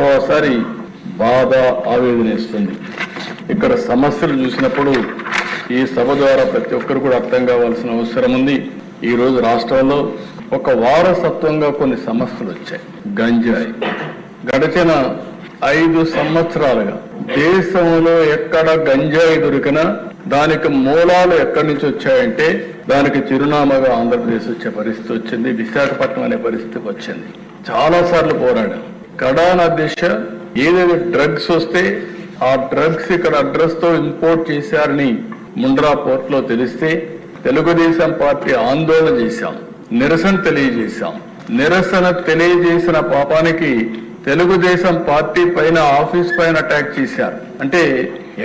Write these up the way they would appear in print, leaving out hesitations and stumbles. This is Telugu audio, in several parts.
ఓసారి బాధ ఆవేదన ఇస్తుంది. ఇక్కడ సమస్యలు చూసినప్పుడు ఈ సభ ద్వారా ప్రతి ఒక్కరు కూడా అర్థం కావాల్సిన అవసరం ఉంది. ఈ రోజు రాష్ట్రంలో ఒక వారసత్వంగా కొన్ని సమస్యలు వచ్చాయి. గంజాయి గడిచిన 5 సంవత్సరాలుగా దేశంలో ఎక్కడ గంజాయి దొరికినా దానికి మూలాలు ఎక్కడి నుంచి వచ్చాయంటే దానికి చిరునామాగా ఆంధ్రప్రదేశ్ వచ్చే పరిస్థితి వచ్చింది. విశాఖపట్నం అనే పరిస్థితికి వచ్చింది. చాలా సార్లు పోరాడాం. కడాన దిశ ఏదైతే డ్రగ్స్ వస్తే ఆ డ్రగ్స్ ఇక్కడ అడ్రస్ తో ఇంపోర్ట్ చేశారని ముండ్రా పోర్ట్ లో తెలిస్తే తెలుగుదేశం పార్టీ ఆందోళన చేశాం, నిరసన తెలియజేశాం. నిరసన తెలియజేసిన పాపానికి తెలుగుదేశం పార్టీ పైన ఆఫీస్ పైన అటాక్ చేశారు. అంటే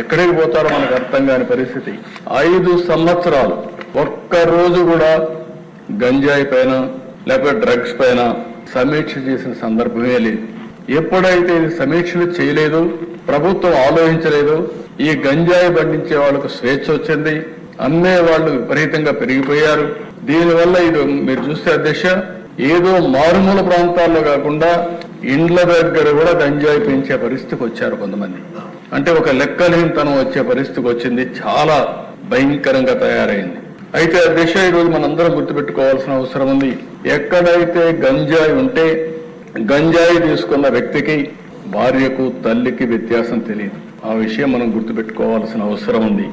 ఎక్కడికి పోతారో మనకు అర్థం కాని పరిస్థితి. 5 సంవత్సరాలు ఒక్కరోజు కూడా గంజాయి పైన లేకపోతే డ్రగ్స్ పైన సమీక్ష చేసిన సందర్భమే లేదు. ఎప్పుడైతే ఇది సమీక్షలు చేయలేదు, ప్రభుత్వం ఆలోచించలేదు, ఈ గంజాయి బండించే వాళ్ళకు స్వేచ్ఛ వచ్చింది, అమ్మే వాళ్ళు విపరీతంగా పెరిగిపోయారు. దీనివల్ల ఇది మీరు చూస్తే అధ్యక్ష ఏదో మారుమూల ప్రాంతాల్లో కాకుండా ఇండ్ల దగ్గర కూడా గంజాయి పెంచే పరిస్థితికి వచ్చారు కొంతమంది. అంటే ఒక లెక్కలేనితనం వచ్చే పరిస్థితికి వచ్చింది. చాలా భయంకరంగా తయారైంది. అయితే అధ్యక్ష ఈరోజు మనందరం గుర్తుపెట్టుకోవాల్సిన అవసరం ఉంది. ఎక్కడైతే గంజాయి ఉంటే గంజాయి తీసుకున్న వ్యక్తికి భార్యకు తల్లికి వ్యత్యాసం తెలియదు. ఆ విషయం మనం గుర్తుపెట్టుకోవాల్సిన అవసరం ఉంది.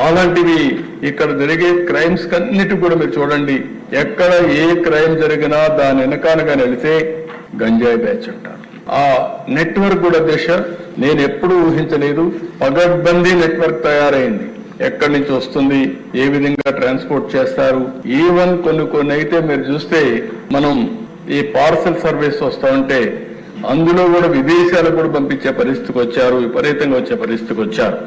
అలాంటివి ఇక్కడ జరిగే క్రైమ్స్ కన్నిటి కూడా మీరు చూడండి, ఎక్కడ ఏ క్రైమ్ జరిగినా దాని వెనకానగా వెళితే గంజాయి బ్యాచ్ అంటారు. ఆ నెట్వర్క్ కూడా దేశ నేను ఎప్పుడూ ఊహించలేదు. పగడ్బందీ నెట్వర్క్ తయారైంది. ఎక్కడి నుంచి వస్తుంది, ఏ విధంగా ట్రాన్స్పోర్ట్ చేస్తారు. ఈవెన్ కొన్ని అయితే మీరు చూస్తే మనం ఈ పార్సల్ సర్వీస్ వస్తా ఉంటే అందులో కూడా విదేశాలకు కూడా పంపించే పరిస్థితికి వచ్చారు, విపరీతంగా వచ్చే పరిస్థితికి వచ్చారు.